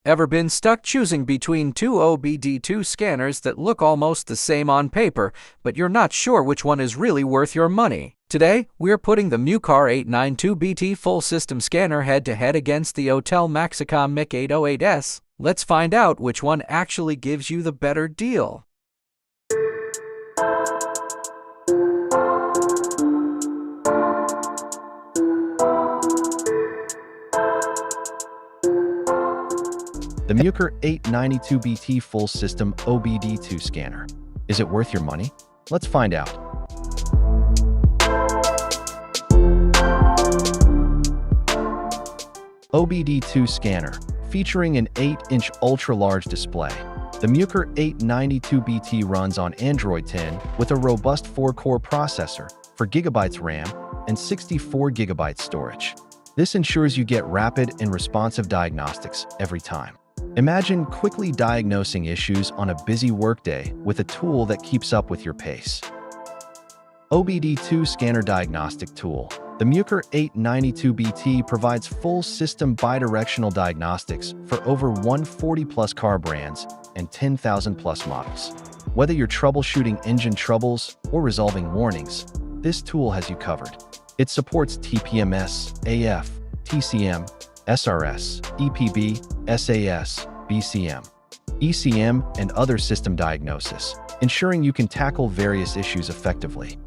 Ever been stuck choosing between two OBD2 scanners that look almost the same on paper, but you're not sure which one is really worth your money? Today, we're putting the MUCAR 892BT full system scanner head-to-head against the Autel MaxiCOM MK808S. Let's find out which one actually gives you the better deal. The MUCAR 892BT full system OBD2 scanner. Is it worth your money? Let's find out. OBD2 scanner, featuring an 8-inch ultra-large display. The MUCAR 892BT runs on Android 10 with a robust 4-core processor, 4 GB RAM, and 64 GB storage. This ensures you get rapid and responsive diagnostics every time. Imagine quickly diagnosing issues on a busy workday with a tool that keeps up with your pace. OBD2 Scanner Diagnostic Tool. The MUCAR 892BT provides full system bidirectional diagnostics for over 140+ car brands and 10,000+ models. Whether you're troubleshooting engine troubles or resolving warnings, this tool has you covered. It supports TPMS, AF, TCM, SRS, EPB, SAS, BCM, ECM, and other system diagnosis, ensuring you can tackle various issues effectively.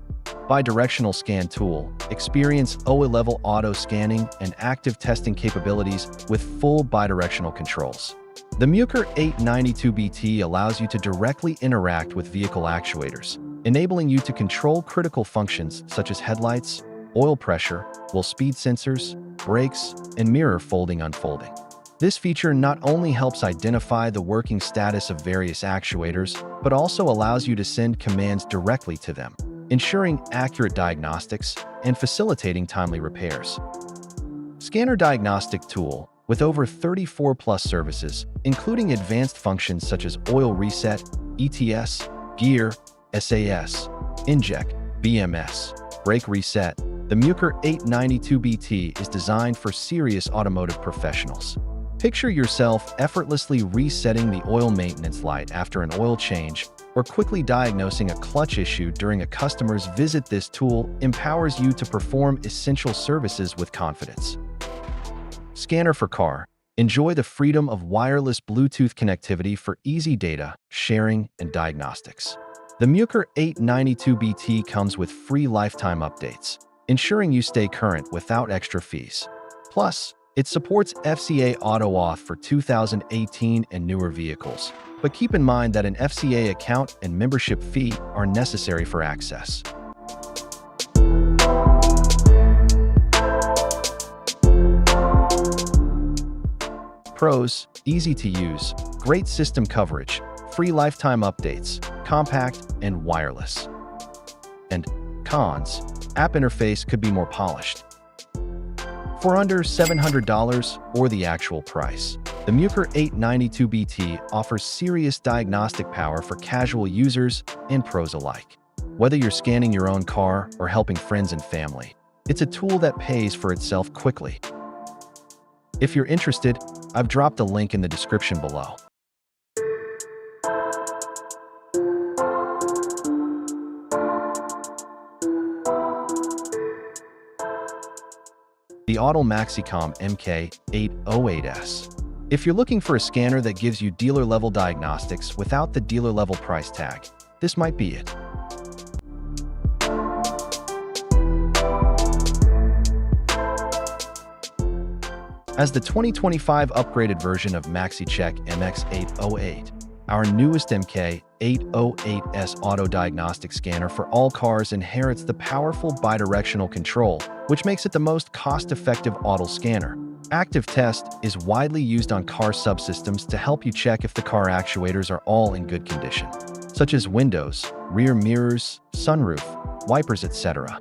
Bidirectional Scan Tool. Experience OE-level auto scanning and active testing capabilities with full bidirectional controls. The MUCAR 892BT allows you to directly interact with vehicle actuators, enabling you to control critical functions such as headlights, oil pressure, speed sensors, brakes, and mirror folding-unfolding. This feature not only helps identify the working status of various actuators, but also allows you to send commands directly to them, ensuring accurate diagnostics and facilitating timely repairs. Scanner Diagnostic Tool. With over 34+ services, including advanced functions such as oil reset, ETS, gear, SAS, inject, BMS, brake reset, the MUCAR 892BT is designed for serious automotive professionals. Picture yourself effortlessly resetting the oil maintenance light after an oil change, or quickly diagnosing a clutch issue during a customer's visit. This tool empowers you to perform essential services with confidence. Scanner for car. Enjoy the freedom of wireless Bluetooth connectivity for easy data sharing and diagnostics. The MUCAR 892BT comes with free lifetime updates, ensuring you stay current without extra fees. Plus, it supports FCA Auto-Auth for 2018 and newer vehicles, but keep in mind that an FCA account and membership fee are necessary for access. Pros: easy to use, great system coverage, free lifetime updates, compact and wireless. And cons: app interface could be more polished. For under $700 or the actual price, the MUCAR 892BT offers serious diagnostic power for casual users and pros alike. Whether you're scanning your own car or helping friends and family, it's a tool that pays for itself quickly. If you're interested, I've dropped a link in the description below. The Autel MaxiCOM MK808S. If you're looking for a scanner that gives you dealer-level diagnostics without the dealer-level price tag, this might be it. As the 2025 upgraded version of MaxiCheck MX808, our newest MK808S auto diagnostic scanner for all cars inherits the powerful bidirectional control, which makes it the most cost-effective auto scanner. Active Test is widely used on car subsystems to help you check if the car actuators are all in good condition, such as windows, rear mirrors, sunroof, wipers, etc.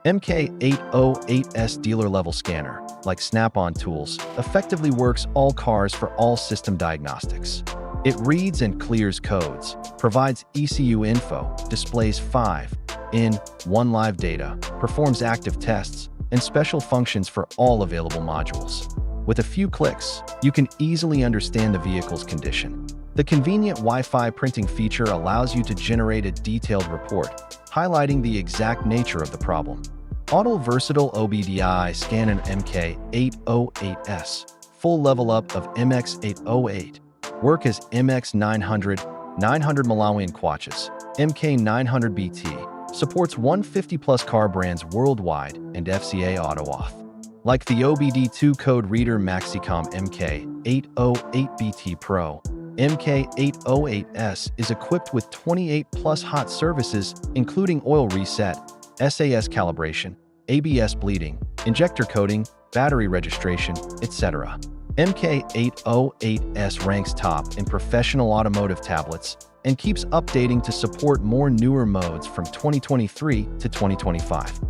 MK808S dealer-level scanner, like Snap-on tools, effectively works all cars for all system diagnostics. It reads and clears codes, provides ECU info, displays 5 in 1 live data, performs active tests, and special functions for all available modules. With a few clicks, you can easily understand the vehicle's condition. The convenient Wi-Fi printing feature allows you to generate a detailed report, highlighting the exact nature of the problem. Autel Versatile OBDI Scanner MK808S, full level up of MX808, work as MX900, 900 Malawian Kwaches, MK900BT, supports 150 plus car brands worldwide and FCA AutoAuth. Like the OBD2 code reader MaxiCOM MK808BT Pro, MK808S is equipped with 28 plus hot services including oil reset, SAS calibration, ABS bleeding, injector coating, battery registration, etc. MK808S ranks top in professional automotive tablets and keeps updating to support more newer modes from 2023 to 2025.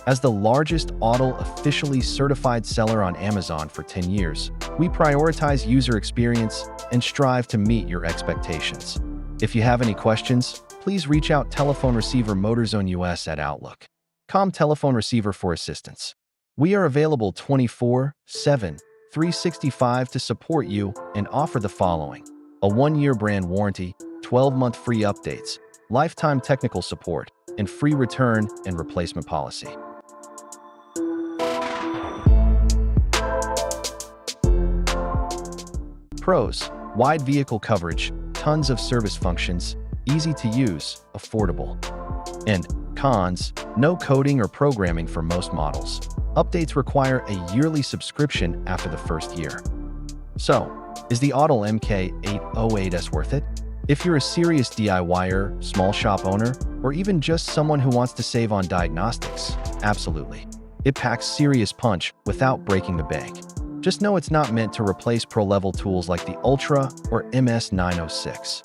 As the largest Autel officially certified seller on Amazon for 10 years, we prioritize user experience and strive to meet your expectations. If you have any questions, please reach out Telephone Receiver Motorzone US at Outlook.com Telephone Receiver for assistance. We are available 24/7, 365 to support you and offer the following: a 1-year brand warranty, 12-month free updates, lifetime technical support, and free return and replacement policy. Pros: wide vehicle coverage, tons of service functions, easy to use, affordable. And cons: no coding or programming for most models. Updates require a yearly subscription after the first year. So, is the Autel MK808S worth it? If you're a serious DIYer, small shop owner, or even just someone who wants to save on diagnostics, absolutely. It packs serious punch without breaking the bank. Just know it's not meant to replace pro-level tools like the Ultra or MS906.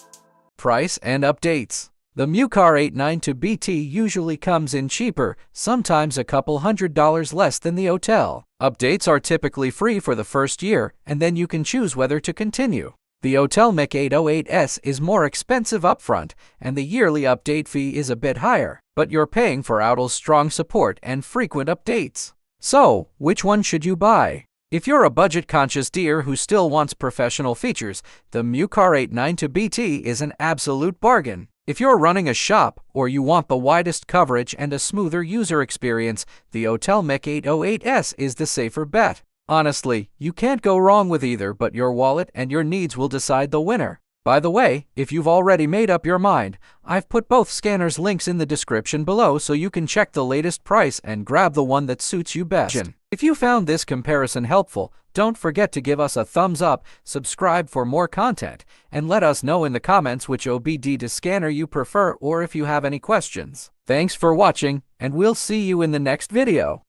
Price and updates. The MUCAR 892BT usually comes in cheaper, sometimes a couple $100 less than the Autel. Updates are typically free for the first year, and then you can choose whether to continue. The Autel MK808S is more expensive upfront, and the yearly update fee is a bit higher, but you're paying for Autel's strong support and frequent updates. So, which one should you buy? If you're a budget-conscious deer who still wants professional features, the MUCAR 892BT is an absolute bargain. If you're running a shop or you want the widest coverage and a smoother user experience, the Autel MK808S is the safer bet. Honestly, you can't go wrong with either, but your wallet and your needs will decide the winner. By the way, if you've already made up your mind, I've put both scanners' links in the description below so you can check the latest price and grab the one that suits you best. If you found this comparison helpful, don't forget to give us a thumbs up, subscribe for more content, and let us know in the comments which OBD scanner you prefer or if you have any questions. Thanks for watching, and we'll see you in the next video.